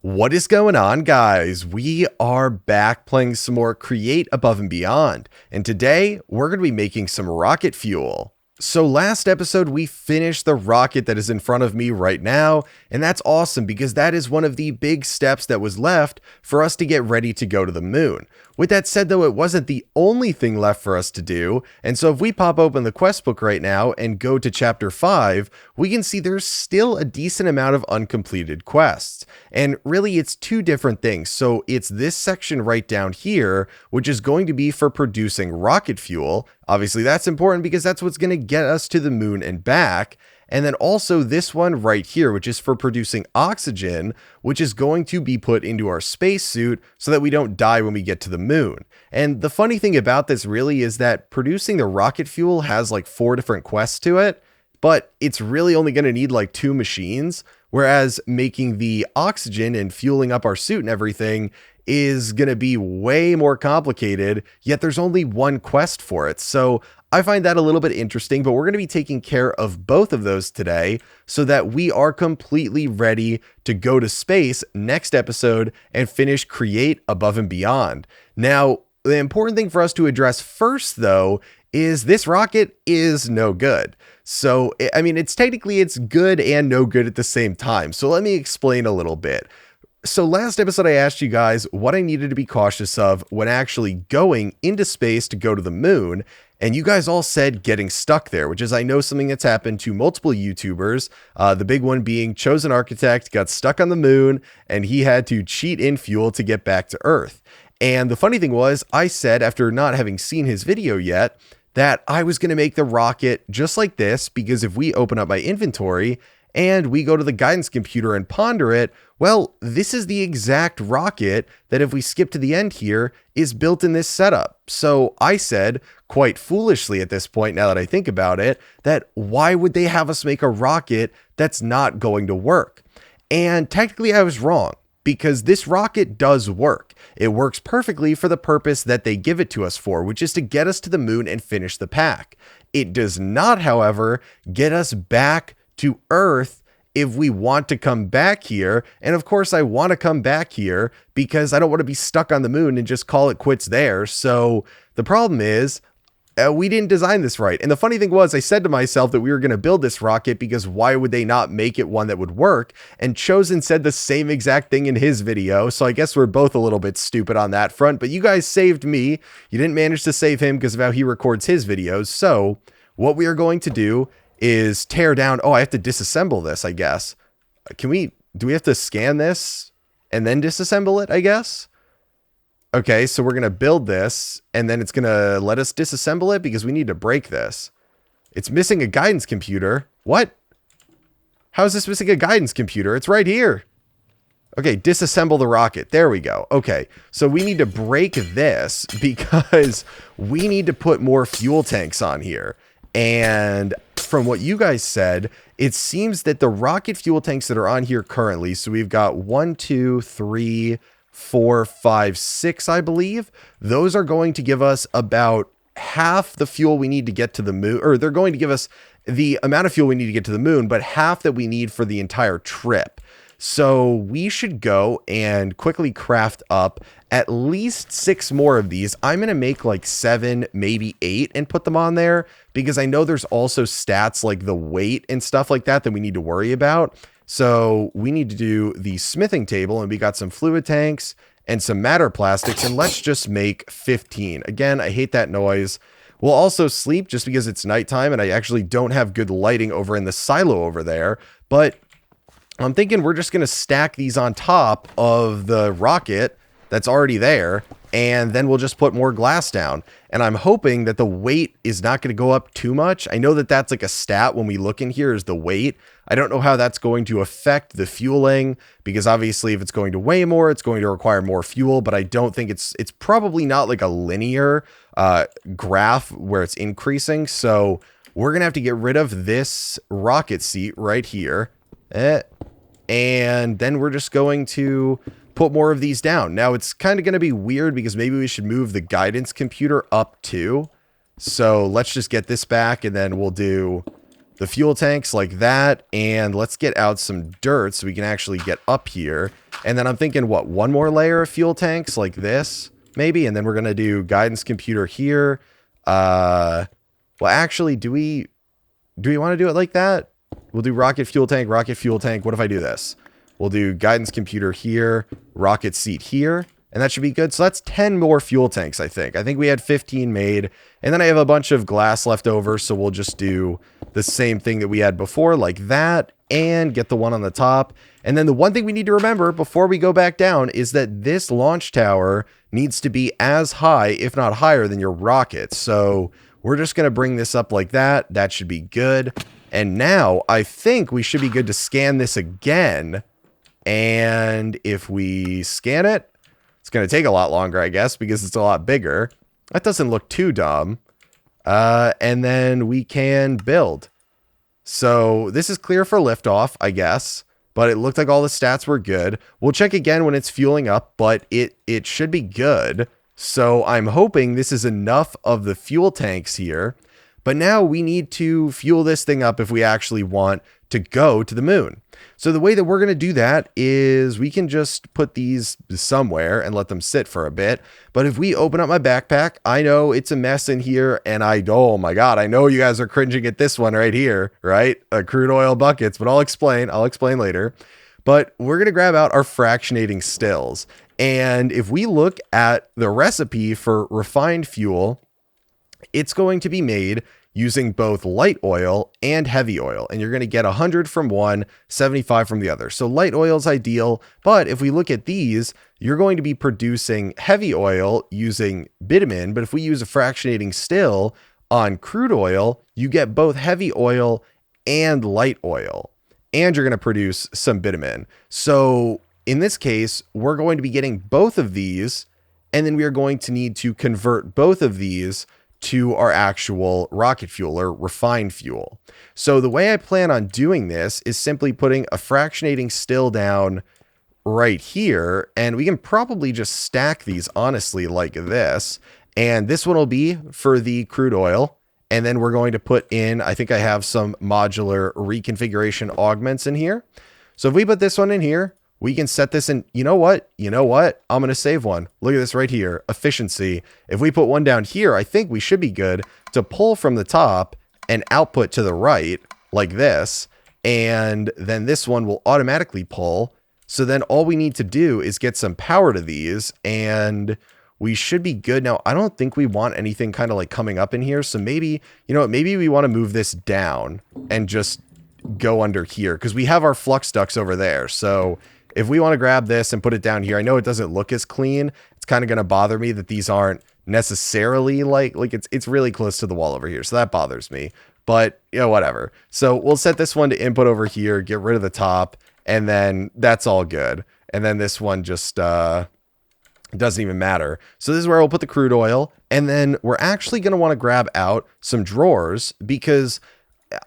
What is going on, guys? We are back playing some more Create Above and Beyond, and today we're going to be making some rocket fuel. So last episode we finished the rocket that is in front of me right now, and that's awesome because that is one of the big steps that was left for us to get ready to go to the moon. With that said though, it wasn't the only thing left for us to do, and so if we pop open the quest book right now and go to chapter 5, we can see there's still a decent amount of uncompleted quests. And really it's two different things. So it's this section right down here, which is going to be for producing rocket fuel. Obviously that's important because that's what's going to get us to the moon and back. And then also this one right here, which is for producing oxygen, which is going to be put into our spacesuit so that we don't die when we get to the moon. And the funny thing about this really is that producing the rocket fuel has like 4 different quests to it, but it's really only going to need like 2 machines, whereas making the oxygen and fueling up our suit and everything is going to be way more complicated, yet there's only 1 quest for it. So I find that a little bit interesting, but we're going to be taking care of both of those today so that we are completely ready to go to space next episode and finish Create Above and Beyond. Now, the important thing for us to address first, though, is this rocket is no good. So, I mean, it's good and no good at the same time. So let me explain a little bit. So last episode, I asked you guys what I needed to be cautious of when actually going into space to go to the moon. And you guys all said getting stuck there, which is, I know, something that's happened to multiple YouTubers. The big one being Chosen Architect got stuck on the moon and he had to cheat in fuel to get back to Earth. And the funny thing was, I said, after not having seen his video yet, that I was going to make the rocket just like this, because if we open up my inventory and we go to the guidance computer and ponder it, well, this is the exact rocket that, if we skip to the end here, is built in this setup. So I said, quite foolishly at this point, now that I think about it, that why would they have us make a rocket that's not going to work? And technically I was wrong, because this rocket does work. It works perfectly for the purpose that they give it to us for, which is to get us to the moon and finish the pack. It does not, however, get us back to Earth if we want to come back here. And of course I want to come back here because I don't want to be stuck on the moon and just call it quits there. So the problem is, we didn't design this right. And the funny thing was, I said to myself that we were going to build this rocket because why would they not make it one that would work? And Chosen said the same exact thing in his video. So I guess we're both a little bit stupid on that front, but you guys saved me. You didn't manage to save him because of how he records his videos. So what we are going to do is tear down. Oh, I have to disassemble this, I guess. Do we have to scan this and then disassemble it, I guess? Okay, so we're going to build this, and then it's going to let us disassemble it because we need to break this. It's missing a guidance computer. What? How is this missing a guidance computer? It's right here. Okay, disassemble the rocket. There we go. Okay, so we need to break this because we need to put more fuel tanks on here. And from what you guys said, it seems that the rocket fuel tanks that are on here currently, so we've got 1, 2, 3... 4, 5, 6, I believe. Those are going to give us about half the fuel we need to get to the moon, or they're going to give us the amount of fuel we need to get to the moon, but half that we need for the entire trip. So we should go and quickly craft up at least 6 more of these. I'm going to make like 7, maybe 8 and put them on there because I know there's also stats like the weight and stuff like that we need to worry about. So we need to do the smithing table, and we got some fluid tanks and some matter plastics, and let's just make 15. Again, I hate that noise. We'll also sleep just because it's nighttime and I actually don't have good lighting over in the silo over there, but I'm thinking we're just going to stack these on top of the rocket that's already there, and then we'll just put more glass down. And I'm hoping that the weight is not going to go up too much. I know that that's like a stat when we look in here is the weight. I don't know how that's going to affect the fueling, because obviously if it's going to weigh more, it's going to require more fuel, but I don't think it's probably not like a linear graph where it's increasing. So we're going to have to get rid of this rocket seat right here. And then we're just going to put more of these down. Now it's kind of going to be weird because maybe we should move the guidance computer up too. So let's just get this back, and then we'll do the fuel tanks like that. And let's get out some dirt so we can actually get up here. And then I'm thinking, what, one more layer of fuel tanks like this, maybe? And then we're going to do guidance computer here. Well, actually, do we want to do it like that? We'll do rocket fuel tank, rocket fuel tank. What if I do this? We'll do guidance computer here, rocket seat here, and that should be good. So that's 10 more fuel tanks, I think. I think we had 15 made, and then I have a bunch of glass left over, so we'll just do the same thing that we had before, like that, and get the one on the top. And then the one thing we need to remember before we go back down is that this launch tower needs to be as high, if not higher, than your rocket. So we're just going to bring this up like that. That should be good. And now I think we should be good to scan this again. And if we scan it, it's going to take a lot longer, I guess, because it's a lot bigger. That doesn't look too dumb. And then we can build. So this is clear for liftoff, I guess. But it looked like all the stats were good. We'll check again when it's fueling up, but it should be good. So I'm hoping this is enough of the fuel tanks here. But now we need to fuel this thing up if we actually want to go to the moon. So the way that we're going to do that is we can just put these somewhere and let them sit for a bit. But if we open up my backpack, I know it's a mess in here. And oh my God, I know you guys are cringing at this one right here, right? Crude oil buckets, but I'll explain later. But we're going to grab out our fractionating stills. And if we look at the recipe for refined fuel, it's going to be made using both light oil and heavy oil. And you're going to get 100 from one, 75 from the other. So light oil is ideal. But if we look at these, you're going to be producing heavy oil using bitumen. But if we use a fractionating still on crude oil, you get both heavy oil and light oil. And you're going to produce some bitumen. So in this case, we're going to be getting both of these. And then we are going to need to convert both of these to our actual rocket fuel or refined fuel. So the way I plan on doing this is simply putting a fractionating still down right here. And we can probably just stack these honestly like this. And this one will be for the crude oil. And then we're going to put in, I think I have some modular reconfiguration augments in here. So if we put this one in here, we can set this in. You know what? I'm going to save one. Look at this right here. Efficiency. If we put one down here, I think we should be good to pull from the top and output to the right like this. And then this one will automatically pull. So then all we need to do is get some power to these and we should be good. Now, I don't think we want anything kind of like coming up in here. So maybe, maybe we want to move this down and just go under here because we have our flux ducts over there. So if we want to grab this and put it down here, I know it doesn't look as clean. It's kind of going to bother me that these aren't necessarily like it's really close to the wall over here. So that bothers me, but whatever. So we'll set this one to input over here, get rid of the top, and then that's all good. And then this one just doesn't even matter. So this is where we'll put the crude oil. And then we're actually going to want to grab out some drawers because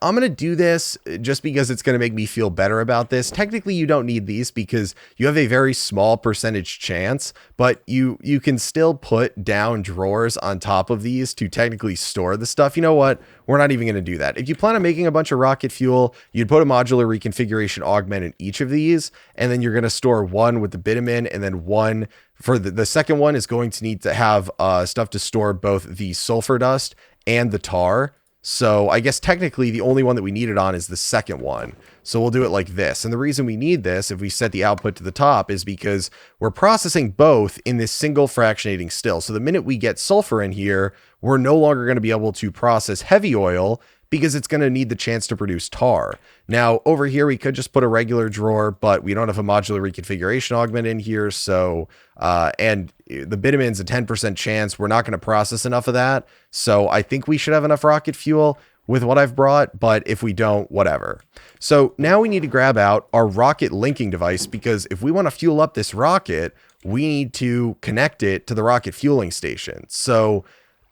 I'm going to do this just because it's going to make me feel better about this. Technically, you don't need these because you have a very small percentage chance, but you can still put down drawers on top of these to technically store the stuff. You know what? We're not even going to do that. If you plan on making a bunch of rocket fuel, you'd put a modular reconfiguration augment in each of these, and then you're going to store one with the bitumen, and then one for the second one is going to need to have stuff to store both the sulfur dust and the tar. So I guess technically the only one that we need it on is the second one. So we'll do it like this. And the reason we need this, if we set the output to the top, is because we're processing both in this single fractionating still. So the minute we get sulfur in here, we're no longer going to be able to process heavy oil because it's going to need the chance to produce tar. Now over here, we could just put a regular drawer, but we don't have a modular reconfiguration augment in here. So, and the bitumen's a 10% chance. We're not going to process enough of that. So I think we should have enough rocket fuel with what I've brought, but if we don't, whatever. So now we need to grab out our rocket linking device because if we want to fuel up this rocket, we need to connect it to the rocket fueling station. So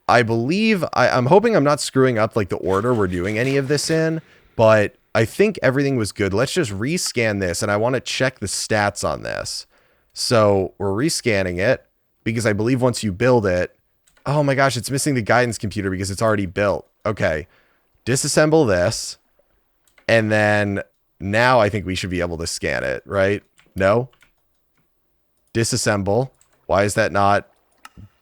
I believe, I'm hoping I'm not screwing up like the order we're doing any of this in, but I think everything was good. Let's just rescan this and I want to check the stats on this. So we're rescanning it because I believe once you build it, oh my gosh, it's missing the guidance computer because it's already built. Okay. Disassemble this. And then now I think we should be able to scan it, right? No? Disassemble. Why is that not?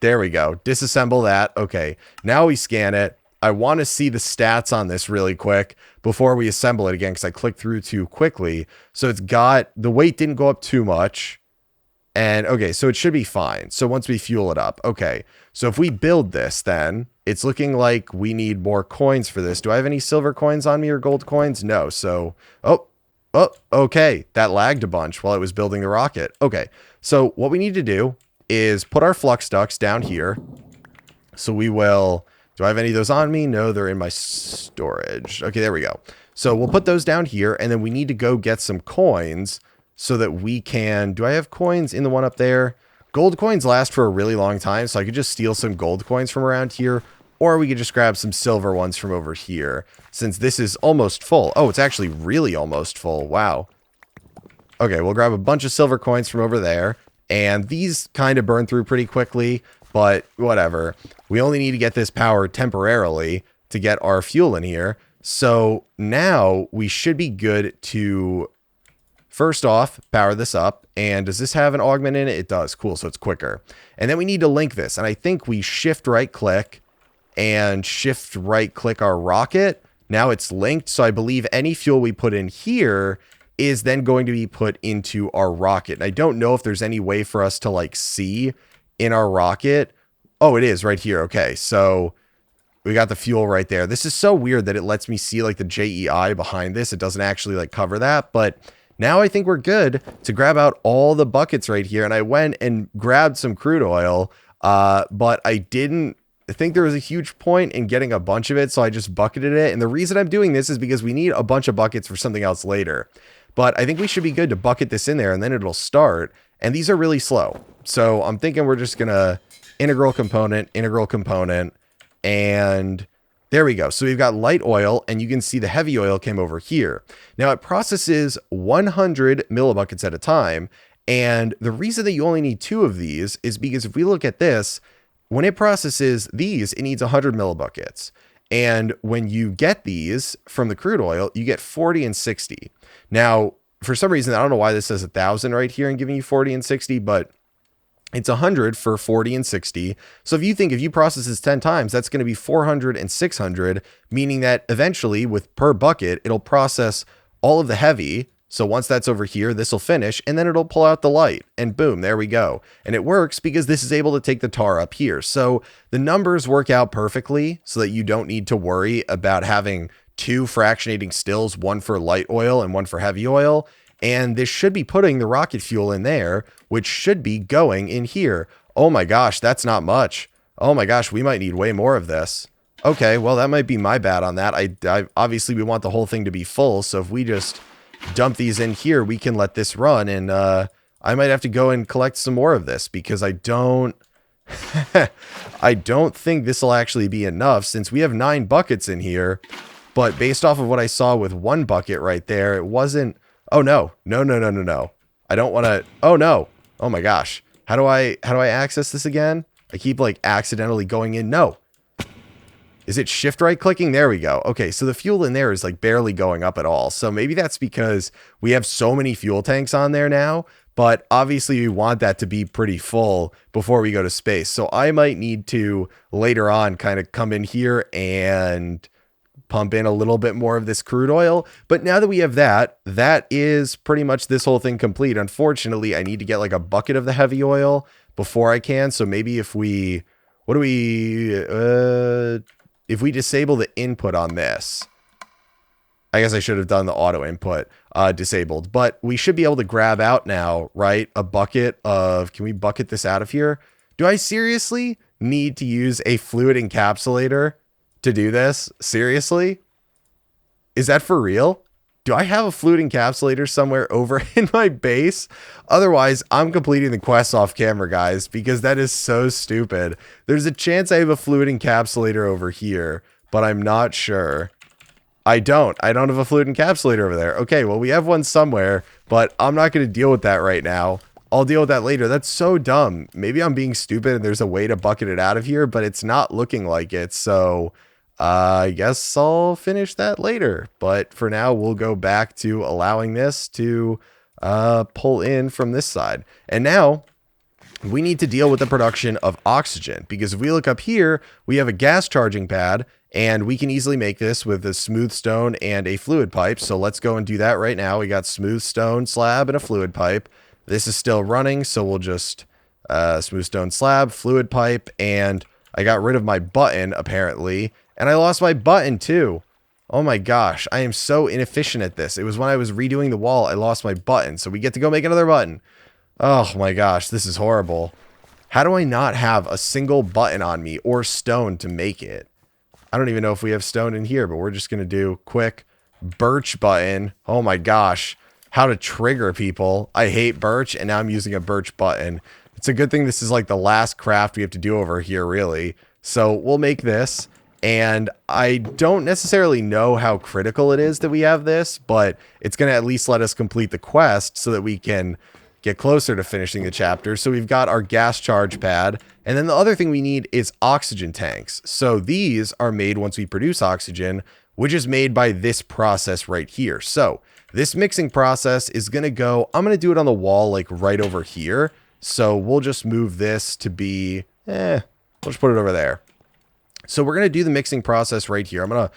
There we go. Disassemble that. Okay. Now we scan it. I want to see the stats on this really quick before we assemble it again, because I clicked through too quickly. So it's got, the weight didn't go up too much. And okay, so it should be fine. So once we fuel it up, okay. So if we build this, then it's looking like we need more coins for this. Do I have any silver coins on me or gold coins? No. So, oh, okay. That lagged a bunch while it was building the rocket. Okay. So what we need to do is put our flux ducts down here. So we will, do I have any of those on me? No, they're in my storage. Okay, there we go. So we'll put those down here, and then we need to go get some coins so that we can, do I have coins in the one up there? Gold coins last for a really long time, so I could just steal some gold coins from around here, or we could just grab some silver ones from over here, since this is almost full. Oh, it's actually really almost full. Wow. Okay, we'll grab a bunch of silver coins from over there, and these kind of burn through pretty quickly, but whatever. We only need to get this powered temporarily to get our fuel in here. So now we should be good to, first off, power this up. And does this have an augment in it? It does. Cool. So it's quicker. And then we need to link this. And I think we shift right click and shift right click our rocket. Now it's linked. So I believe any fuel we put in here is then going to be put into our rocket. And I don't know if there's any way for us to like see in our rocket. Oh, it is right here. Okay. So we got the fuel right there. This is so weird that it lets me see like the JEI behind this. It doesn't actually like cover that, but now I think we're good to grab out all the buckets right here. And I went and grabbed some crude oil, but I didn't think there was a huge point in getting a bunch of it. So I just bucketed it. And the reason I'm doing this is because we need a bunch of buckets for something else later. But I think we should be good to bucket this in there and then it'll start. And these are really slow. So I'm thinking we're just going to integral component, and there we go. So we've got light oil, and you can see the heavy oil came over here. Now it processes 100 millibuckets at a time. And the reason that you only need 2 of these is because if we look at this, when it processes these, it needs 100 millibuckets. And when you get these from the crude oil, you get 40 and 60. Now, for some reason, I don't know why this says 1,000 right here and giving you 40 and 60, but it's 100 for 40 and 60. So if you think if you process this 10 times, that's going to be 400 and 600, meaning that eventually with per bucket, it'll process all of the heavy. So once that's over here, this will finish and then it'll pull out the light and boom, there we go. And it works because this is able to take the tar up here. So the numbers work out perfectly so that you don't need to worry about having 2 fractionating stills, one for light oil and one for heavy oil. And this should be putting the rocket fuel in there, which should be going in here. Oh my gosh, that's not much. Oh my gosh, we might need way more of this. Okay, well, that might be my bad on that. I obviously we want the whole thing to be full. So if we just dump these in here, we can let this run. And I might have to go and collect some more of this because I don't think this will actually be enough since we have 9 buckets in here. But based off of what I saw with 1 bucket right there, it wasn't. Oh, no. No. I don't want to. Oh, no. Oh, my gosh. How do I access this again? I keep like accidentally going in. No. Is it shift right clicking? There we go. Okay. So the fuel in there is like barely going up at all. So maybe that's because we have so many fuel tanks on there now, but obviously we want that to be pretty full before we go to space. So I might need to later on kind of come in here and pump in a little bit more of this crude oil. But now that we have that, that is pretty much this whole thing complete. Unfortunately, I need to get like a bucket of the heavy oil before I can. So maybe if we, if we disable the input on this, I guess I should have done the auto input disabled, but we should be able to grab out now, right? A bucket of, can we bucket this out of here? Do I seriously need to use a fluid encapsulator to do this? Seriously? Is that for real? Do I have a fluid encapsulator somewhere over in my base? Otherwise, I'm completing the quest off camera, guys, because that is so stupid. There's a chance I have a fluid encapsulator over here, but I'm not sure. I don't have a fluid encapsulator over there. Okay, well, we have one somewhere, but I'm not going to deal with that right now. I'll deal with that later. That's so dumb. Maybe I'm being stupid and there's a way to bucket it out of here, but it's not looking like it. So I guess I'll finish that later. But for now, we'll go back to allowing this to pull in from this side. And now we need to deal with the production of oxygen, because if we look up here, we have a gas charging pad, and we can easily make this with a smooth stone and a fluid pipe. So let's go and do that right now. We got smooth stone slab and a fluid pipe. This is still running, so we'll just smooth stone slab, fluid pipe, and I got rid of my button apparently, and I lost my button too. Oh my gosh, I am so inefficient at this. It was when I was redoing the wall, I lost my button, so we get to go make another button. Oh my gosh, this is horrible. How do I not have a single button on me or stone to make it? I don't even know if we have stone in here, but we're just going to do quick birch button. Oh my gosh, how to trigger people. I hate birch, and now I'm using a birch button. It's a good thing this is like the last craft we have to do over here, really. So we'll make this. And I don't necessarily know how critical it is that we have this, but it's going to at least let us complete the quest so that we can get closer to finishing the chapter. So we've got our gas charge pad. And then the other thing we need is oxygen tanks. So these are made once we produce oxygen, which is made by this process right here. So this mixing process is going to go, I'm going to do it on the wall, like right over here. So we'll just move this to be, we'll just put it over there. So we're going to do the mixing process right here. I'm going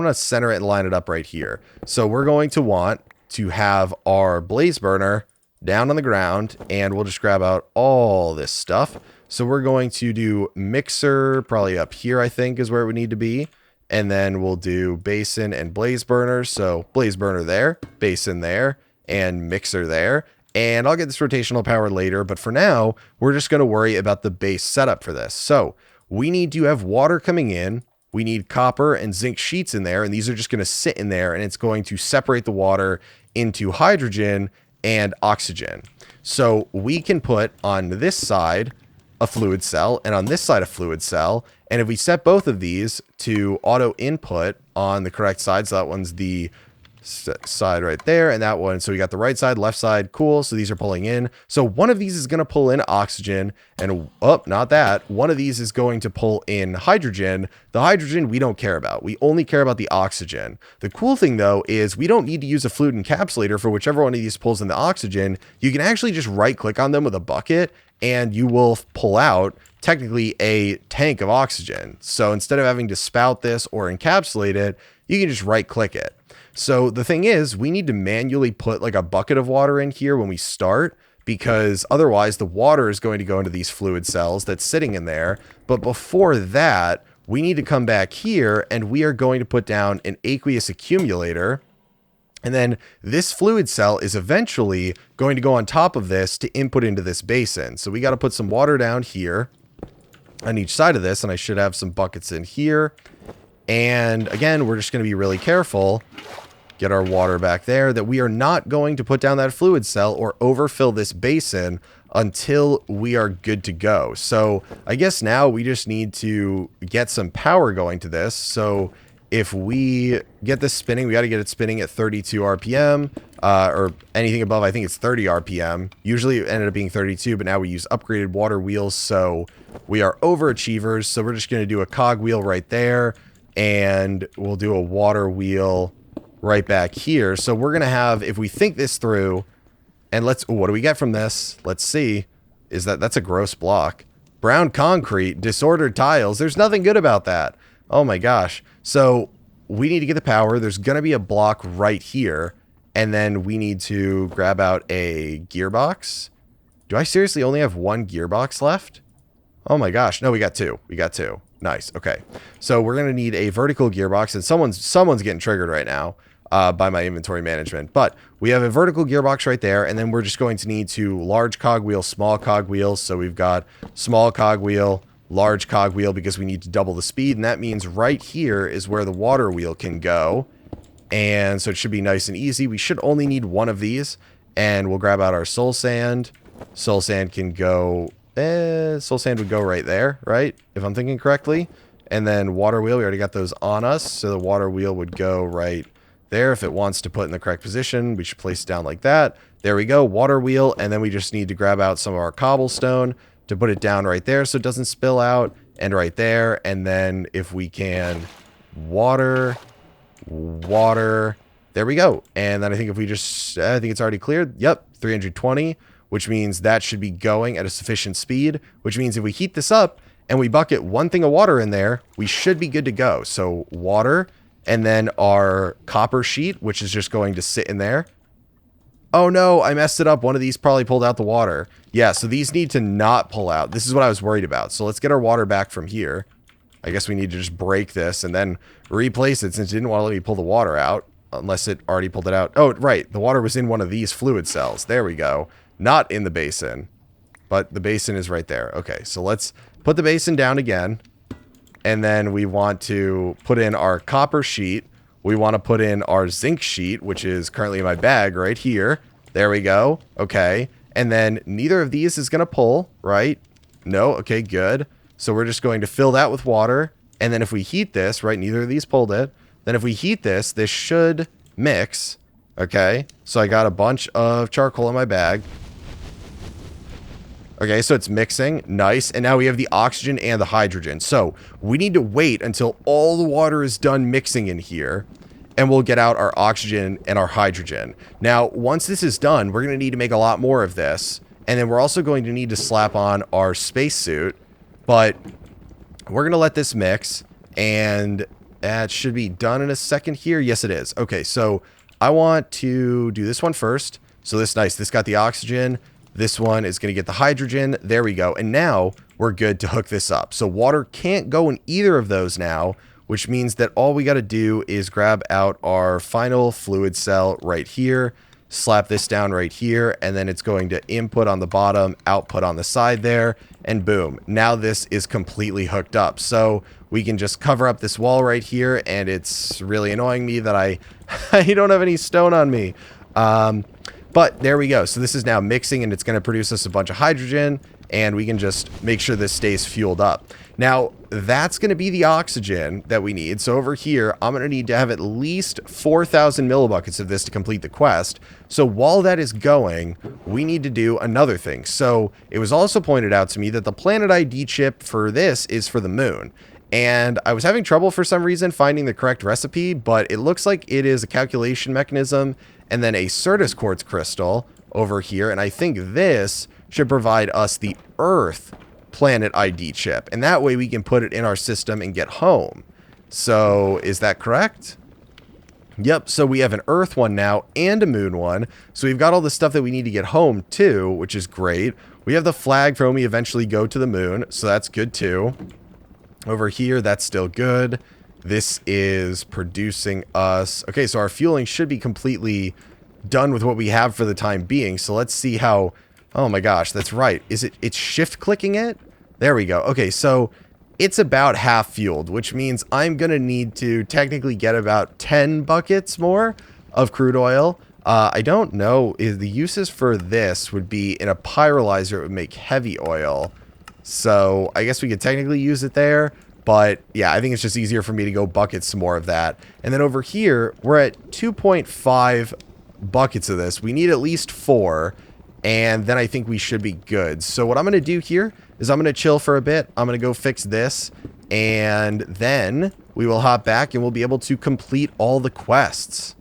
to center it and line it up right here. So we're going to want to have our blaze burner down on the ground, and we'll just grab out all this stuff. So we're going to do mixer probably up here, I think is where it would need to be. And then we'll do basin and blaze burner. So blaze burner there, basin there, and mixer there. And I'll get this rotational power later, but for now, we're just going to worry about the base setup for this. So we need to have water coming in. We need copper and zinc sheets in there, and these are just going to sit in there, and it's going to separate the water into hydrogen and oxygen. So we can put on this side a fluid cell and on this side a fluid cell. And if we set both of these to auto input on the correct side, so that one's the side right there, and that one, so we got the right side, left side, cool. So these are pulling in. So one of these is going to pull in oxygen, and not that one of these is going to pull in hydrogen. The hydrogen we don't care about, we only care about the oxygen. The cool thing though is we don't need to use a fluid encapsulator for whichever one of these pulls in the oxygen. You can actually just right click on them with a bucket, and you will pull out technically a tank of oxygen. So instead of having to spout this or encapsulate it, you can just right click it. So the thing is, we need to manually put like a bucket of water in here when we start, because otherwise the water is going to go into these fluid cells that's sitting in there. But before that, we need to come back here, and we are going to put down an aqueous accumulator. And then this fluid cell is eventually going to go on top of this to input into this basin. So we got to put some water down here on each side of this, and I should have some buckets in here. And again, we're just going to be really careful, get our water back there, that we are not going to put down that fluid cell or overfill this basin until we are good to go. So I guess now we just need to get some power going to this. So if we get this spinning, we got to get it spinning at 32 RPM, or anything above, I think it's 30 RPM. Usually it ended up being 32, but now we use upgraded water wheels, so we are overachievers. So we're just going to do a cog wheel right there, and we'll do a water wheel right back here. So we're going to have, if we think this through, and what do we get from this? Let's see. That's a gross block. Brown concrete, disordered tiles. There's nothing good about that. Oh my gosh. So we need to get the power. There's going to be a block right here. And then we need to grab out a gearbox. Do I seriously only have one gearbox left? Oh my gosh. No, we got two. We got two. Nice. Okay. So we're going to need a vertical gearbox, and someone's getting triggered right now by my inventory management. But we have a vertical gearbox right there, and then we're just going to need two large cogwheel, small cogwheels. So we've got small cogwheel, large cogwheel, because we need to double the speed, and that means right here is where the water wheel can go. And so it should be nice and easy. We should only need one of these, and we'll grab out our soul sand. Soul sand can go, soul sand would go right there, right? If I'm thinking correctly. And then water wheel, we already got those on us, so the water wheel would go right there. If it wants to put in the correct position, we should place it down like that. There we go, water wheel. And then we just need to grab out some of our cobblestone to put it down right there so it doesn't spill out, and right there. And then if we can water, water. There we go. And then I think if we just, I think it's already cleared. Yep, 320, which means that should be going at a sufficient speed, which means if we heat this up and we bucket one thing of water in there, we should be good to go. So water, and then our copper sheet, which is just going to sit in there. Oh no, I messed it up. One of these probably pulled out the water. Yeah, so these need to not pull out. This is what I was worried about. So let's get our water back from here. I guess we need to just break this and then replace it since it didn't want to let me pull the water out. Unless it already pulled it out. Oh, right. The water was in one of these fluid cells. There we go. Not in the basin. But the basin is right there. Okay, so let's put the basin down again. And then we want to put in our copper sheet. We want to put in our zinc sheet, which is currently in my bag right here. There we go. Okay. And then neither of these is going to pull, right? No. Okay, good. So we're just going to fill that with water. And then if we heat this, right, neither of these pulled it. Then if we heat this, this should mix. Okay. So I got a bunch of charcoal in my bag. Okay, so it's mixing. Nice. And now we have the oxygen and the hydrogen. So we need to wait until all the water is done mixing in here. And we'll get out our oxygen and our hydrogen. Now, once this is done, we're going to need to make a lot more of this. And then we're also going to need to slap on our spacesuit. But we're going to let this mix. And that should be done in a second here. Yes, it is. Okay, so I want to do this one first. So this, nice. This got the oxygen. This one is going to get the hydrogen. There we go. And now we're good to hook this up. So water can't go in either of those now, which means that all we got to do is grab out our final fluid cell right here, slap this down right here, and then it's going to input on the bottom, output on the side there, and boom. Now this is completely hooked up. So we can just cover up this wall right here, and it's really annoying me that I don't have any stone on me. But there we go. So this is now mixing, and it's going to produce us a bunch of hydrogen, and we can just make sure this stays fueled up. Now, that's going to be the oxygen that we need. So over here, I'm going to need to have at least 4,000 millibuckets of this to complete the quest. So while that is going, we need to do another thing. So it was also pointed out to me that the planet ID chip for this is for the moon. And I was having trouble for some reason finding the correct recipe, but it looks like it is a calculation mechanism and then a Certus quartz crystal over here. And I think this should provide us the Earth planet ID chip. And that way we can put it in our system and get home. So is that correct? Yep, so we have an Earth one now and a Moon one. So we've got all the stuff that we need to get home too, which is great. We have the flag for when we eventually go to the moon, so that's good too. Over here, that's still good. This is producing us. Okay, so our fueling should be completely done with what we have for the time being. So let's see how. Oh my gosh, that's right. It's shift clicking it? There we go. Okay, so it's about half fueled, which means I'm going to need to technically get about 10 buckets more of crude oil. I don't know if the uses for this would be in a pyrolyzer. It would make heavy oil. So I guess we could technically use it there. But yeah, I think it's just easier for me to go bucket some more of that. And then over here, we're at 2.5 buckets of this. We need at least 4. And then I think we should be good. So what I'm going to do here is I'm going to chill for a bit. I'm going to go fix this. And then we will hop back and we'll be able to complete all the quests.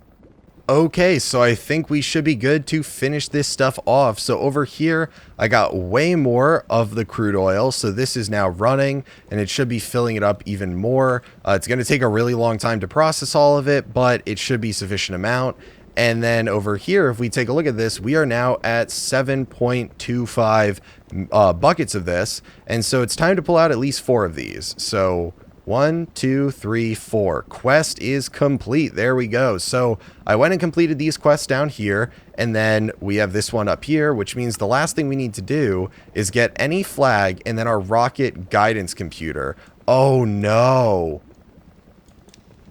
Okay, so I think we should be good to finish this stuff off. So over here, I got way more of the crude oil. So this is now running and it should be filling it up even more. It's going to take a really long time to process all of it, but it should be sufficient amount. And then over here, if we take a look at this, we are now at 7.25 buckets of this. And so it's time to pull out at least 4 of these. So 1, 2, 3, 4. Quest is complete. There we go. So I went and completed these quests down here. And then we have this one up here, which means the last thing we need to do is get any flag and then our rocket guidance computer. Oh no.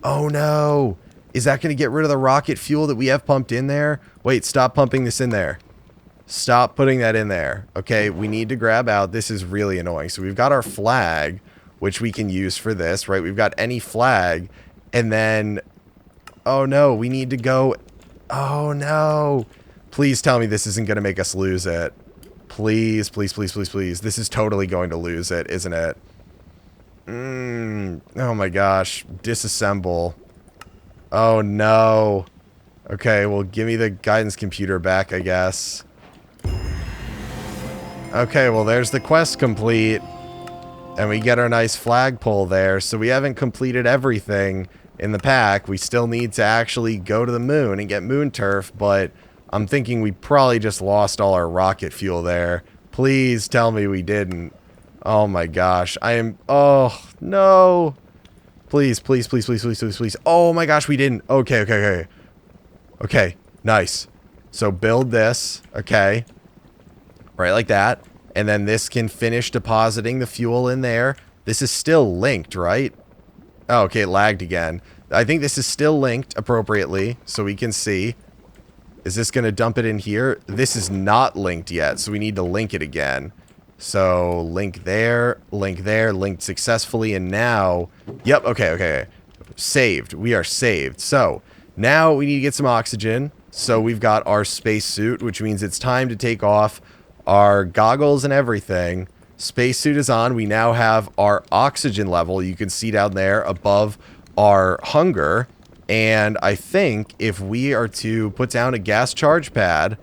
Oh no. Is that going to get rid of the rocket fuel that we have pumped in there? Wait, stop pumping this in there. Stop putting that in there. Okay, we need to grab out. This is really annoying. So we've got our flag, which we can use for this, right? We've got any flag. And then, oh no, we need to go. Oh no. Please tell me this isn't going to make us lose it. Please, please, please, please, please. This is totally going to lose it, isn't it? Oh my gosh. Disassemble. Oh no. Okay, well, give me the guidance computer back, I guess. Okay, well, there's the quest complete. And we get our nice flagpole there. So we haven't completed everything in the pack. We still need to actually go to the moon and get moon turf. But I'm thinking we probably just lost all our rocket fuel there. Please tell me we didn't. Oh my gosh. I am... Oh, no. Please, please, please, please, please, please, please. Oh my gosh, we didn't. Okay, okay, okay. Okay, nice. So build this. Okay. Right like that. And then this can finish depositing the fuel in there. This is still linked, right? Oh, okay, it lagged again. I think this is still linked appropriately, so we can see. Is this going to dump it in here? This is not linked yet, so we need to link it again. So, linked, linked successfully, and now... Yep, okay, okay. Saved. We are saved. So, now we need to get some oxygen. So, we've got our spacesuit, which means it's time to take off our goggles and everything. Spacesuit is on. We now have our oxygen level. You can see down there above our hunger. And I think if we are to put down a gas charge pad,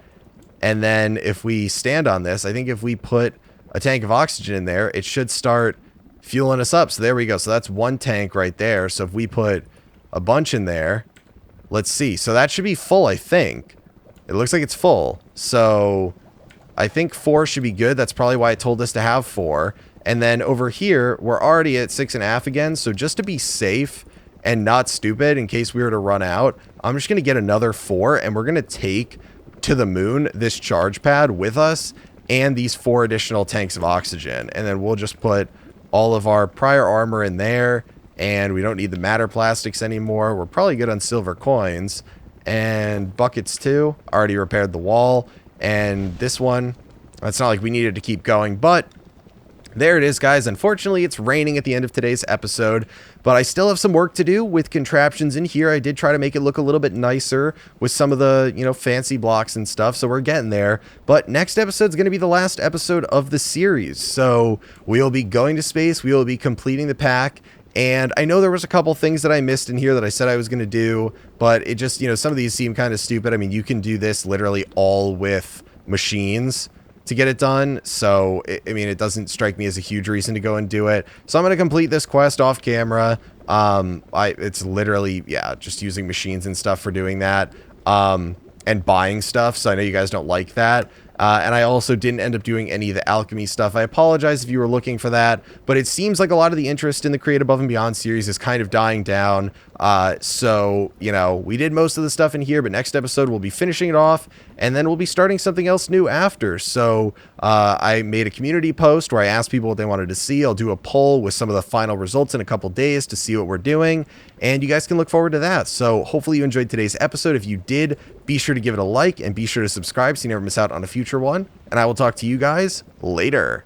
and then if we stand on this, I think if we put a tank of oxygen in there, it should start fueling us up. So there we go. So that's one tank right there. So if we put a bunch in there, let's see. So that should be full, I think. It looks like it's full. So I think 4 should be good. That's probably why it told us to have 4. And then over here, we're already at 6.5 again. So just to be safe and not stupid in case we were to run out, I'm just going to get another 4, and we're going to take to the moon this charge pad with us and these 4 additional tanks of oxygen. And then we'll just put all of our prior armor in there, and we don't need the matter plastics anymore. We're probably good on silver coins. And buckets too. Already repaired the wall. And this one, it's not like we needed to keep going, but there it is, guys. Unfortunately, it's raining at the end of today's episode, but I still have some work to do with contraptions in here. I did try to make it look a little bit nicer with some of the, you know, fancy blocks and stuff, so we're getting there. But next episode is going to be the last episode of the series, so we'll be going to space, we will be completing the pack. And I know there was a couple things that I missed in here that I said I was going to do, but it just, you know, some of these seem kind of stupid. I mean, you can do this literally all with machines to get it done. So, I mean, it doesn't strike me as a huge reason to go and do it. So I'm going to complete this quest off camera. It's literally, yeah, just using machines and stuff for doing that. And buying stuff. So I know you guys don't like that. And I also didn't end up doing any of the alchemy stuff. I apologize if you were looking for that, but it seems like a lot of the interest in the Create Above and Beyond series is kind of dying down. So, you know, we did most of the stuff in here, but next episode we'll be finishing it off, and then we'll be starting something else new after. So I made a community post where I asked people what they wanted to see. I'll do a poll with some of the final results in a couple days to see what we're doing, and you guys can look forward to that. So hopefully you enjoyed today's episode. If you did, be sure to give it a like and be sure to subscribe so you never miss out on a future one. And I will talk to you guys later.